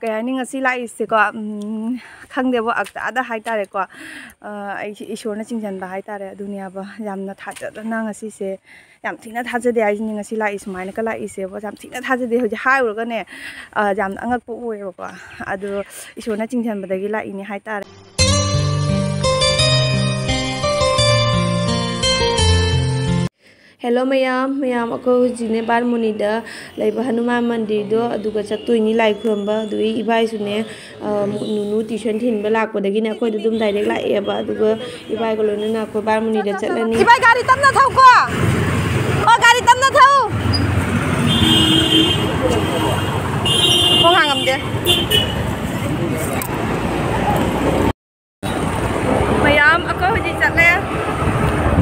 kaya ni ngasi laise ko khangdebo akta da haitare ko ai ishor na chingjan ba haitare dunia ba yamna thaja na ngasi se yam thina thaja de ai ni ngasi lai ismaina ka lai ise bo yam thina thaja de hoji hai ur ga ne yam angak pu oi ko adu ishor na chingjan ba dagi lai ni haitare Hello mayam ako jine Barmuni da laiba Hanuman Mandir do aduga chattuini lai khuramba dui ibai sune nunu tuition thin ba lak podagi na koi dum direct lai ba aduga ibai ko lona na ko Barmuni da chatlani ibai gari tamna thau ko gari tamna thau ko hangam de mayam ako hoji chatle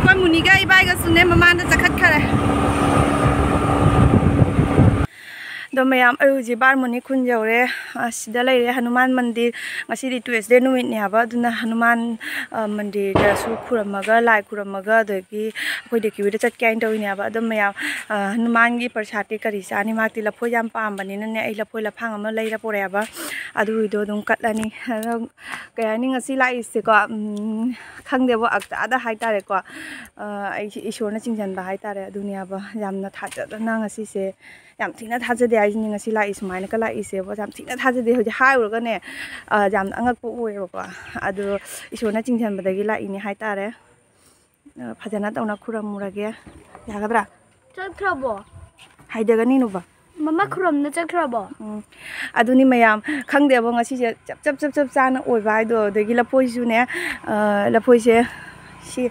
Barmuni ga ibai ga sune mamanda chakhat khare do mayam ayu Barmuni khun jore sida lai Hanuman Mandir ngasi di Tuesday numit ni haba duna Hanuman Mandir da su khuramaga lai khuramaga dagi koi de ki wida chat kain do ni haba do mayam Hanuman gi persati kari sani makti lapho jam pam bani ne ai lapho la phang ama lai ra pore haba adu do dum katlani kaya ni ngasi lai se ko khangdebo akta da haitare ko ai ishor na chingjan ba haitare dunia ba yamna thaja na ngasi se yam thina thaja de ai ni ngasi lai ismaina ka lai ise bo yam thina thaja de hoji hai ur ga ne yam angak pu oi ko adu ishor na chingjan ba dagi lai ni haitare phajana tauna khuramurage yagadra chakhrabo haidaga ni nu ba mama khuram na chakhrabo aduni mayam khangdebo ngasi se chap chana oi bai do dagi lapoi su ne lapoi se si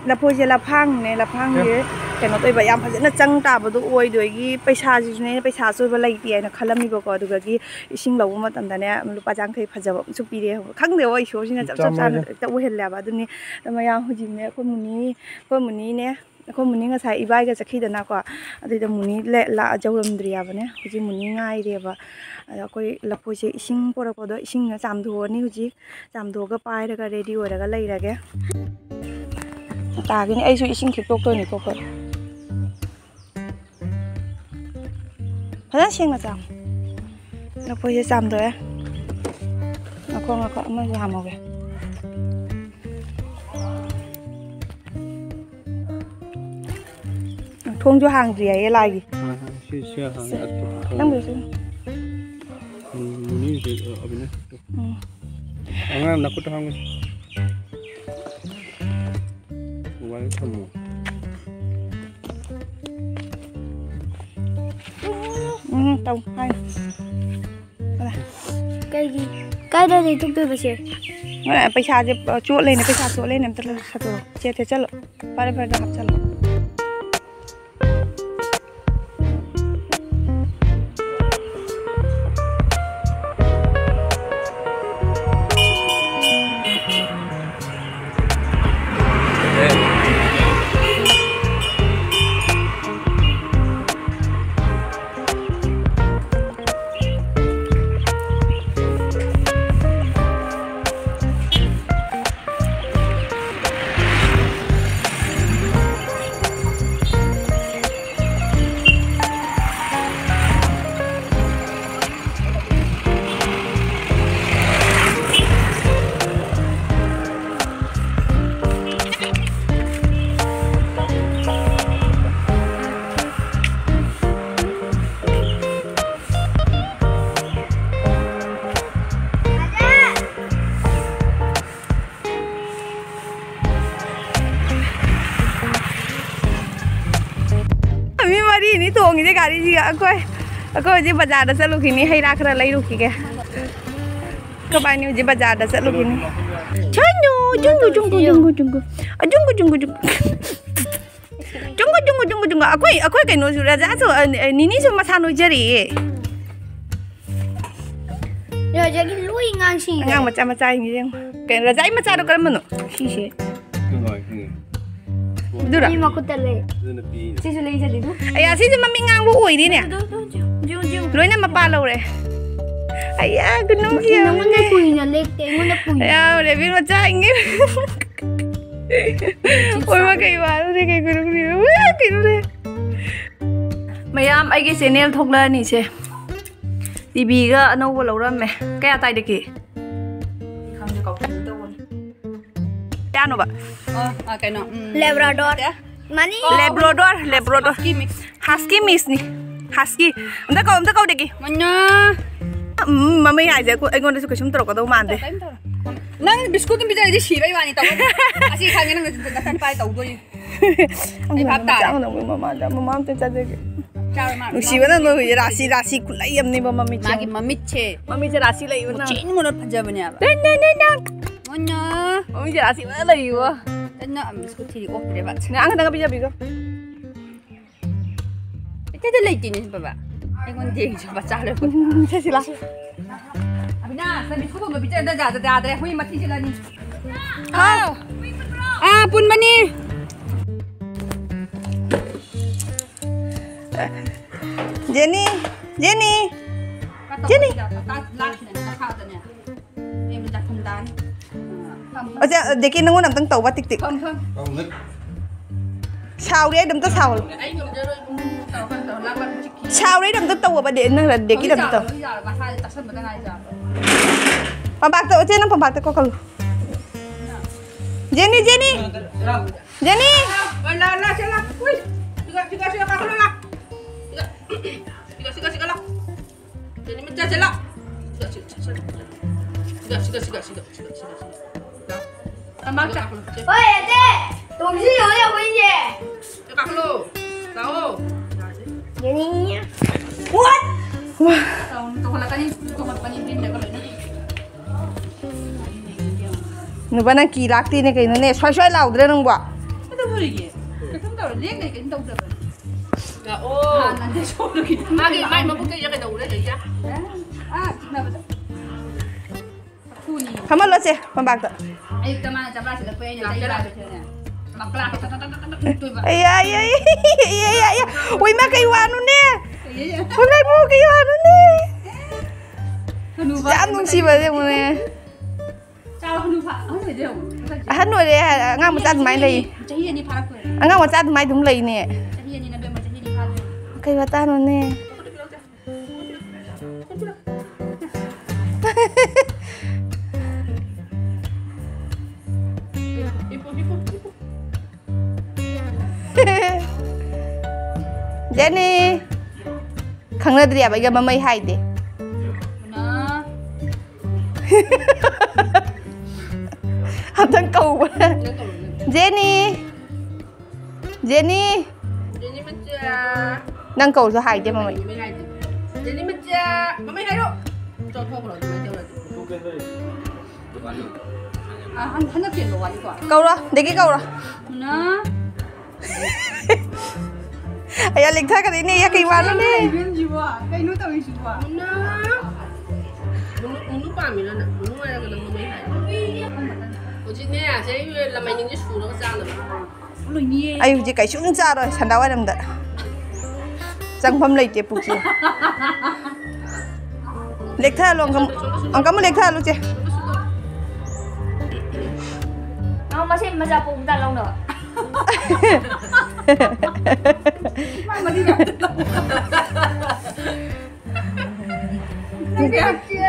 lapoi se laphang ne laphang ye keno toi ba yam phajana chang ta ba do oi do gi paisa ji ne paisa soi ba lai ti na khalami ba ko duga gi ising lawu matam da ne lupa jang khai phajaba su pi re khangdebo ai sho sina chap chana ta oi hel la ba aduni mayam huji ne ko muni ne ko muni nga sai ibai ga chakhi dana ko adu da muni le la jawram driya bane huji muni ngai re ba koi lapoi se ising pora ko do ising na cham do ni huji cham do ga pai ra ga ready ora ga lai ra ge ta gi ni ai su ising khik tok to ni ko ko hada sing na cham lapoi se cham do ya ko ma ya mo ge thong cho hàng gì ấy lại gì chưa hàng đang được chứ ini ở bên này anh nak kutang uang kamu tông hai cái đây thì chúng tôi phải chơi पैसा जे चोट लेने पैसा चोट लेने मतलब सतो चेते चलो पारे पारे हाथ चलो ini tuh ini kali juga aku aja baca ada selalu gini hay ra kena lagi rugi ke kebanyakan aja baca ada selalu gini canyo junggu aku kayak nusul aja tuh ini cuma sanu jari ya jadi lu ingat sih ngang macam-macam ini yang kayak raja macam ada kalau mana sih Dura. Ini mau kutele. Sisi lagi jadi tu. Ayah sisi mami ngang bu ini ni. Jung. Lu ini apa palau le? Ayah gunung sih. Mana puinya lekte, mana puinya. Ayah udah biar macam ini. Oi makai baru deh kayak gunung sih. Wah kira deh. Mayam, ay channel thokla ni se. ꯇꯤꯚꯤꯒ ꯑꯅꯧꯕ ꯂꯧꯔꯝꯃꯦ ꯀꯌꯥ ꯇꯥꯏꯗꯒꯤ ꯈꯪꯗꯦ ꯀꯥꯎꯊꯣꯛ ꯇꯧꯕꯅꯤ ꯀꯌꯥꯅꯣꯕ ꯀꯩꯅꯣ Labrador. Mani. Labrador Husky Mix ni Husky amta kau deki ꯃꯟꯅ mama haise ꯑꯩꯉꯣꯟꯗꯁꯨ ꯀꯩꯁꯨꯝ ꯇꯧꯔꯛꯀꯗꯧ ꯃꯥꯟꯗꯦ ꯅꯪ biscuit ꯄꯤꯖꯔꯗꯤ ꯁꯤꯕꯩ ꯋꯥꯅꯤ ꯇꯧ ꯑꯁꯤ ꯈꯪꯉꯦ ꯅꯪ ꯅꯊꯟ ꯄꯥꯏ ꯇꯧꯗꯣꯏꯅꯤ ꯑꯩ ꯚꯥꯞ ꯇꯥꯔꯦ mama amta chadege ꯆꯥꯔꯣ ꯃꯥ nusiba na no rasi kulai amni ba mami ꯃꯥꯒꯤ ꯃꯃꯤꯠꯁꯦ mami je rasi lai na ꯆꯦꯟ ꯃꯨꯅ ꯐꯖꯕꯅꯦꯕ ꯃꯟꯅ mami je rasi ba lai wa ꯇꯟꯅ ꯕꯤꯁꯀꯨꯠ ꯊꯤꯔꯤ ꯑꯣꯛꯇ꯭ꯔꯦꯕ ngang ngang bija bigo ꯏꯇꯩꯗ ꯂꯩꯇꯦꯅꯦ ꯕꯕꯥ ꯑꯩꯉꯣꯟꯗ ꯌꯦꯡꯖꯕ ꯆꯥꯔꯦ sila ꯑꯕꯤꯅꯥ ꯅꯪ ꯕꯤꯁꯀꯨꯠ ꯊꯣꯡꯕ ꯄꯤꯖꯔꯗ ꯌꯥꯗ꯭ꯔꯦ ꯍꯨꯏ ꯃꯊꯤ ꯆꯤꯜꯂꯅꯤ ꯍꯥꯎ ꯄꯨꯟꯕꯅꯤ Jenny ꯂꯥꯛꯈꯤꯅꯦ ꯃꯈꯥꯗꯅꯦ ꯑꯩꯕꯨ ꯆꯥꯛꯈꯨꯝꯗꯥꯅꯤ aja deki nangon amtang tauba tik tik ꯐꯝ ꯐꯝ sauri damta saul ꯑꯩ ꯉꯝꯖꯔꯣꯏ ꯇꯧꯔ ꯂꯥꯛꯄ ꯆꯤꯛꯈꯤ sauri damta tauba ba de nang deki damta tau ꯃꯁꯥꯁꯦ ꯇꯥꯁꯟꯕꯗ ꯉꯥꯏꯖꯥ pambak ta oche nang pambak ta ko kalu Jenny La sila. Uy. Siga kakalo la. Siga la. Jadi mencah sila. Siga. Tambah cak. 喂，姐，东西有点危险。 Kakalo. Tahu. Jadi. Tahu tu kalau tadi din dah kalau ni. nuba nang ki lakti ne kaino ne swai laudre nang ba Itu boleh ye. Kita tahu lek ni kita tahu dah. Ya oh. Nanti show lagi. Magi mai mampu kerja kita udah kerja. Kenapa? Kuni. kama lo che pambak ta Ay, tama na sabah sila pwede niya. Makla. ay ui ma kai wanu ne ui mai mu kai wanu ne ya nung si ba de mu ne Chào hanu pha. Ôi giời. han no de ngang ma chat mai lai Chahi ni pha ko. ngang ma chat mai dum lai ne Chahi ni na be ma chahi ni pha. kai wa ta no ne Jenny khang na dria ba ga ma mai hai de Na. amtang kau ba Jenny Jadi macam nang kau so hai de ma mai Jadi macam mama hai dok. Cho thok rồi mà tiêu rồi. Hắn nó chuyển đồ ăn quả. kau ra de ki kau ra Na. aya lik tha ka ni ya kai wanu ne Viên gì vậy? Cái núi tao gì vậy? Na. Núi pa mi na. Núi ai cái mama hai. Ủa chị nè, chị là mày những cái sủ nó ra rồi. Lười nhie. ai ji kai chung cha rồi san da wa dam da chang pham lai te pu chi lek tha long kam lek tha lu che Nó masih masa pun tak long dah. Mà đi nào.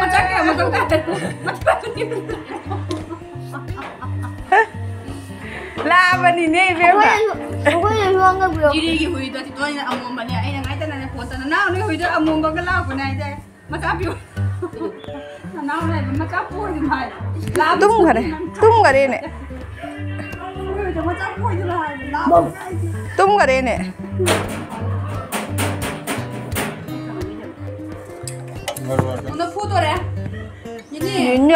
Mà chắc kìa mà không thể. Mà chắc kìa. la ba ni ne be ba Aku yang luang ke bro. Đi đi cái hồi đó thì tôi là ông bà này, anh là ngay tên là của tên nào này hồi đó ông bà cái lao của này đây. Mà sao biểu. Nào này mà sao vui thì mày. tum ga de ne Mà sao vui thì là lao. tum ga de ne Nó phu tôi đấy. Nhìn đi. Nhìn nhỉ?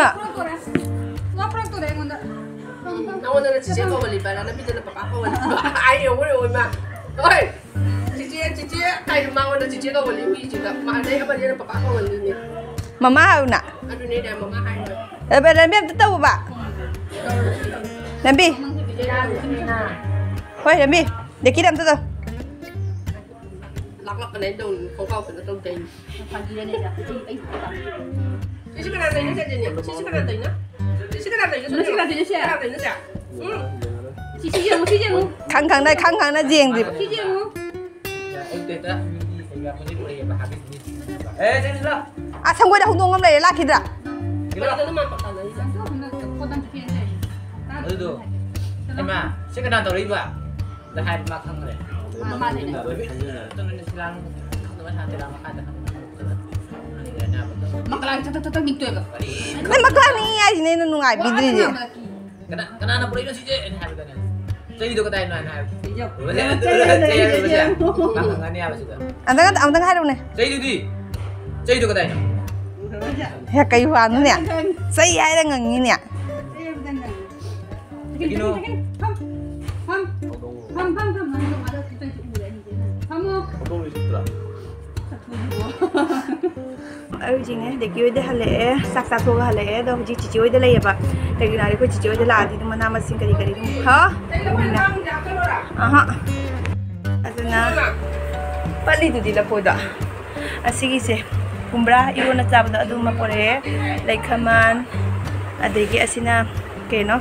Nó phu tôi đấy ngon đó. Nó o늘 chị có một礼拜là nó bây giờ là papa có một礼拜. Ai hiểu rồi mà. Ôi. Chị cái mà o늘 chị có một礼拜chị gặp mà đây bây giờ là papa có một礼拜. mama ha na Aduh ini dah mama hai rồi. ba dan be ta ba dan bi hoi dan bi de ki dam ta ta Lắc cái này đâu không cao phải nó trong tiền. Phần gì đây nè. Chị cái này nó sẽ gì nhỉ? Chị cái này tính á. Chị cái này tính nó sẽ là tính nó sẽ. Tính nó sẽ. Chị riêng. khang na jeng di Chị riêng. Em tết á, đi thành ra con đi habis ni. Jangan lah. 상고에다 홍동 감 레 라키드라 Aduh. Emang, saya kenal tahu riba. Dah hai makan le. Silang teman hati lama kata. Makalang tetap gitu ya. 네 막라니 아이네 누가 비드리지 Kena anak pula itu sih je. Ini hai kan. Saya itu kata ini hai. Saya makan ni apa sih? 안다가 하려네 Saya itu di. Saya itu kata ini. 야 까이 화는냐 싸이 아이랑 응이냐 Gino. 어지네 데기 오이데 할래 싹싹 소가 할래 너 혹시 지지 오이데 레이바 데기 나리 그 지지 오이데 라디 좀 나마 싱가리 가리 좀 아하 아드나 빨리 두디라 보다 아시기세 kumbra irona chabda adu mapore laikhaman adegi asina keno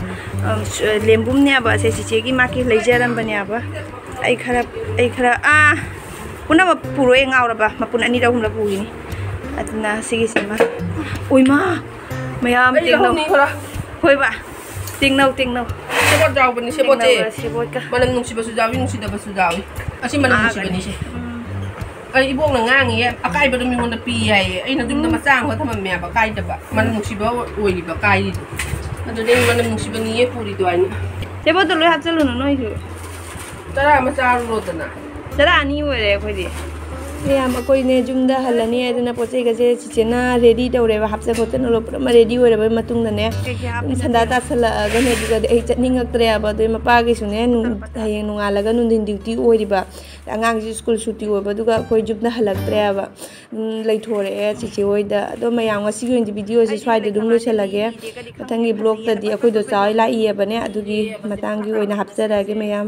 lembum ne aba se chiche gi maki leijaram bane aba ai khara a puna ma puro e ngaura ba mapun ani da humla puini atna sigi sema oima mayam tingno hoi ba tingno Sebot jauh bani sebot sebot ka Malam nung si basudawi nung si da basudawi. Asi malam nung si bani si. Ay ibong nangangi akai ba dumi mo na piyay ay na dum na masang ko tama me ba kai da ba man nung si ba oi ba kai dito ado din man nung si ba niye puri do ani sebot lo hapsalo no isu tara masang ro na tara ani wore khodi ꯃꯌꯥꯝ ꯑꯩꯈꯣꯏꯅꯦ ꯌꯨꯝꯗ ꯍꯜꯂꯅꯤ ꯑꯗꯨꯅ ꯄꯣꯠ ꯆꯩꯒꯁꯦ ꯆꯤꯆꯦꯅ ready ꯇꯧꯔꯦꯕ ꯍꯥꯞꯆ ꯈꯣꯠꯆꯟ ꯄꯨꯔꯥ ready ꯑꯣꯏꯔꯕ ꯃꯇꯨꯡꯗꯅꯦ ꯁꯟꯗꯥ ꯇꯥꯁꯜꯂꯛꯑꯒꯅꯦ ꯑꯗꯨꯒꯗꯤ ꯑꯩ ꯆꯠꯅꯤꯡꯉꯛꯇ꯭ꯔꯦꯕ ꯑꯗꯨꯏ ꯃꯄꯥꯒꯤꯁꯨꯅꯦ ꯍꯌꯦꯡ ꯅꯣꯡꯉꯥꯜꯂꯒ ꯅꯨꯡꯊꯤꯟ ꯗ꯭ꯌꯨꯇꯤ ꯑꯣꯏꯔꯤꯕ ꯑꯉꯥꯡꯁꯤ ꯁ꯭ꯀꯨꯜ ꯁꯨꯇꯤ ꯑꯣꯏꯕ ꯑꯗꯨꯒ ꯑꯩꯈꯣꯏ ꯌꯨꯝꯗ ꯍꯜꯂꯛꯇ꯭ꯔꯦꯕ ꯂꯩꯊꯣꯔꯛꯑꯦ ꯆꯤꯆꯦ ꯍꯣꯏꯗ ꯑꯗꯣ ꯃꯌꯥꯝ ꯉꯁꯤꯒꯤ ꯑꯣꯏꯅꯗꯤ ꯚꯤꯗꯤꯑꯣꯁꯦ ꯁ꯭ꯋꯥꯏꯗ ꯑꯗꯨꯝ ꯂꯣꯏꯁꯤꯜꯂꯒꯦ ꯃꯊꯪꯒꯤ ꯕ꯭ꯂꯣꯛꯇꯗꯤ ꯑꯩꯈꯣꯏꯗꯣ ꯆꯥꯎꯏ ꯂꯥꯛꯏꯑꯕꯅꯦ ꯑꯗꯨꯒꯤ ꯃꯇꯥꯡꯒꯤ ꯑꯣꯏꯅ ꯍꯥꯞꯆꯔꯛꯑꯒꯦ ꯃꯌꯥꯝ